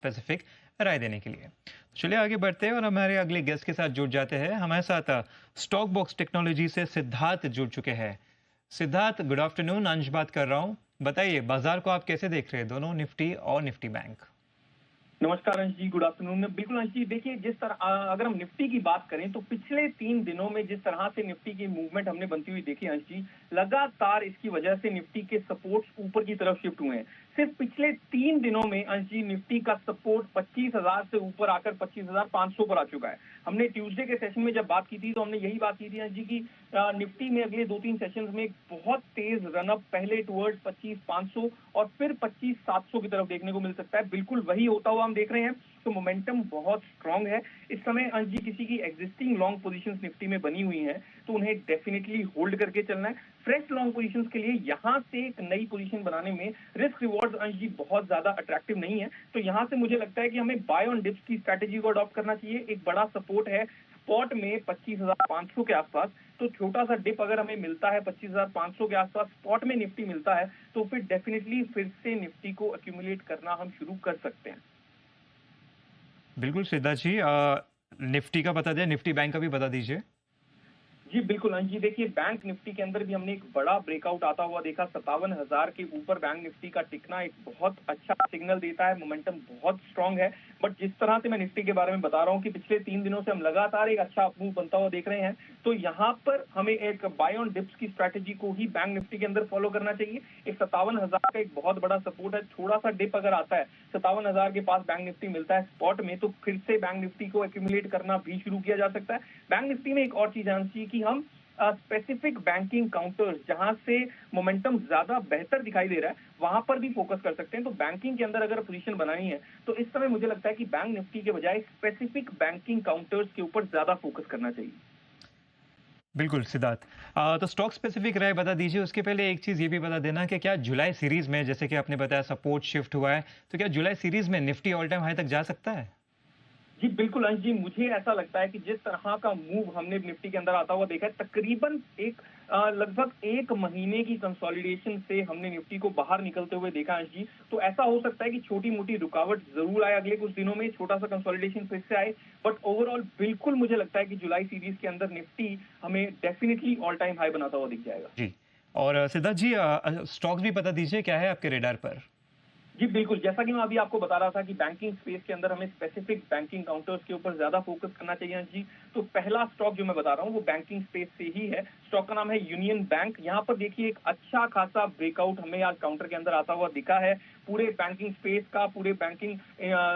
Specific राय देने के लिए। चलिए आगे बढ़ते हैं और हमारे अगले गेस्ट के साथ जुड़ जाते हैं। हमारे साथ स्टॉक बॉक्स टेक्नोलॉजी से सिद्धार्थ जुड़ चुके हैं। सिद्धार्थ, गुड आफ्टरनून, अंश बात कर रहा हूँ। बताइए, बाजार को आप कैसे देख रहे हैं, दोनों निफ्टी और निफ्टी बैंक? नमस्कार अंश जी, गुड आफ्टरनून। बिल्कुल अंश जी, देखिए जिस तरह अगर हम निफ्टी की बात करें तो पिछले 3 दिनों में जिस तरह से निफ्टी की मूवमेंट हमने बनती हुई देखी अंश जी, लगातार इसकी वजह से निफ्टी के सपोर्ट्स ऊपर की तरफ शिफ्ट हुए हैं। सिर्फ पिछले 3 दिनों में अंश जी निफ्टी का सपोर्ट 25,000 से ऊपर आकर 25,500 पर आ चुका है। हमने ट्यूसडे के सेशन में जब बात की थी तो हमने यही बात की थी अंश जी की निफ्टी में अगले 2-3 सेशंस में एक बहुत तेज रनअप पहले टुवर्ड्स 25,500 और फिर 25,700 की तरफ देखने को मिल सकता है। बिल्कुल वही होता हुआ हम देख रहे हैं। तो मोमेंटम बहुत स्ट्रांग है इस समय अंश जी। किसी की एग्जिस्टिंग लॉन्ग पोजीशंस निफ्टी में बनी हुई हैं तो उन्हें डेफिनेटली होल्ड करके चलना है। फ्रेश लॉन्ग पोजीशंस के लिए यहाँ से एक नई पोजीशन बनाने में रिस्क रिवॉर्ड अंश जी बहुत ज्यादा अट्रैक्टिव नहीं है। तो यहाँ से मुझे लगता है कि हमें बाय ऑन डिप्स की स्ट्रैटेजी को अडॉप्ट करना चाहिए। एक बड़ा सपोर्ट है स्पॉट में 25,500 के आसपास। तो छोटा सा डिप अगर हमें मिलता है 25,500 के आसपास स्पॉट में निफ्टी मिलता है तो फिर डेफिनेटली फिर से निफ्टी को एक्यूमुलेट करना हम शुरू कर सकते हैं। बिल्कुल सिद्धार्थ जी, निफ्टी का बता दें, निफ्टी बैंक का भी बता दीजिए। जी बिल्कुल अंश जी, देखिए बैंक निफ्टी के अंदर भी हमने एक बड़ा ब्रेकआउट आता हुआ देखा। 57,000 के ऊपर बैंक निफ्टी का टिकना एक बहुत अच्छा सिग्नल देता है। मोमेंटम बहुत स्ट्रांग है। बट जिस तरह से मैं निफ्टी के बारे में बता रहा हूँ कि पिछले 3 दिनों से हम लगातार एक अच्छा मूव बनता हुआ देख रहे हैं, तो यहाँ पर हमें एक बाय ऑन डिप्स की स्ट्रैटेजी को ही बैंक निफ्टी के अंदर फॉलो करना चाहिए। एक 57,000 का एक बहुत बड़ा सपोर्ट है। थोड़ा सा डिप अगर आता है 57,000 के पास बैंक निफ्टी मिलता है स्पॉट में, तो फिर से बैंक निफ्टी को एक्यूमुलेट करना भी शुरू किया जा सकता है। बैंक निफ्टी में एक और चीज आनी चाहिए कि हम स्पेसिफिक बैंकिंग काउंटर्स जहां से मोमेंटम ज्यादा बेहतर दिखाई दे रहा है वहां पर भी फोकस कर सकते हैं। तो बैंकिंग के अंदर अगर पोजीशन बनानी है तो इस समय मुझे लगता है कि बैंक निफ्टी के बजाय स्पेसिफिक बैंकिंग काउंटर्स के ऊपर ज्यादा फोकस करना चाहिए। बिल्कुल सिद्धार्थ, तो स्टॉक स्पेसिफिक राय बता दीजिए। उसके पहले एक चीज़ ये भी बता देना कि क्या जुलाई सीरीज में, जैसे कि आपने बताया सपोर्ट शिफ्ट हुआ है, तो क्या जुलाई सीरीज में निफ्टी ऑल टाइम हाई तक जा सकता है? जी बिल्कुल अंश जी, मुझे ऐसा लगता है कि जिस तरह का मूव हमने निफ्टी के अंदर आता हुआ देखा है, तकरीबन एक लगभग 1 महीने की कंसोलिडेशन से हमने निफ्टी को बाहर निकलते हुए देखा अंश जी। तो ऐसा हो सकता है कि छोटी मोटी रुकावट जरूर आए अगले कुछ दिनों में, छोटा सा कंसोलिडेशन फिर से आए। बट ओवरऑल बिल्कुल मुझे लगता है कि जुलाई सीरीज के अंदर निफ्टी हमें डेफिनेटली ऑल टाइम हाई बनाता हुआ दिख जाएगा। जी। और सिद्धार्थ जी, स्टॉक्स भी बता दीजिए, क्या है आपके रेडार पर? जी बिल्कुल, जैसा कि मैं अभी आपको बता रहा था कि बैंकिंग स्पेस के अंदर हमें स्पेसिफिक बैंकिंग काउंटर्स के ऊपर ज्यादा फोकस करना चाहिए अंश जी। तो पहला स्टॉक जो मैं बता रहा हूँ वो बैंकिंग स्पेस से ही है। स्टॉक का नाम है यूनियन बैंक। यहाँ पर देखिए एक अच्छा खासा ब्रेकआउट हमें आज काउंटर के अंदर आता हुआ दिखा है। पूरे बैंकिंग स्पेस का, पूरे बैंकिंग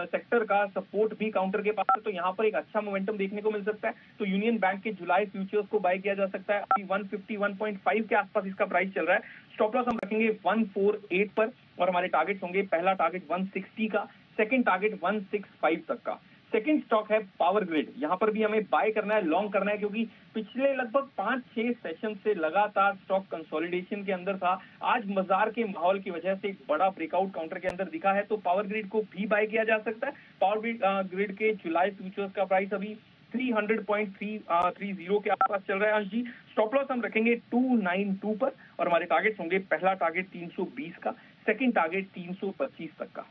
सेक्टर का सपोर्ट भी काउंटर के पास है। तो यहाँ पर एक अच्छा मोमेंटम देखने को मिल सकता है। तो यूनियन बैंक के जुलाई फ्यूचर्स को बाय किया जा सकता है। अभी 151.5 के आसपास इसका प्राइस चल रहा है। स्टॉप लॉस हम रखेंगे 148 पर और हमारे टारगेट्स होंगे पहला टारगेट 160 का, सेकंड टारगेट 165 तक का। सेकंड स्टॉक है पावर ग्रिड। यहां पर भी हमें बाय करना है, लॉन्ग करना है, क्योंकि पिछले लगभग 5-6 सेशन से लगातार स्टॉक कंसोलिडेशन के अंदर था। आज बाजार के माहौल की वजह से एक बड़ा ब्रेकआउट काउंटर के अंदर दिखा है, तो पावर ग्रिड को भी बाय किया जा सकता है। पावर ग्रिड के जुलाई फ्यूचर्स का प्राइस अभी 300.330 के आसपास चल रहा है अंश जी। स्टॉप लॉस हम रखेंगे 292 पर और हमारे टारगेट्स होंगे पहला टारगेट 320 का, सेकंड टारगेट 325 तक का।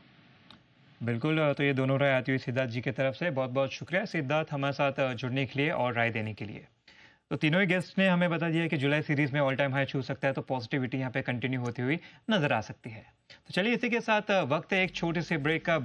बिल्कुल, तो ये दोनों राय आती हुई सिद्धार्थ जी की तरफ से। बहुत बहुत शुक्रिया सिद्धार्थ, हमारे साथ जुड़ने के लिए और राय देने के लिए। तो तीनों ही गेस्ट ने हमें बता दिया कि जुलाई सीरीज में ऑल टाइम हाई छू सकता है, तो पॉजिटिविटी यहाँ पे कंटिन्यू होती हुई नजर आ सकती है। तो चलिए इसी के साथ वक्त है एक छोटे से ब्रेक का।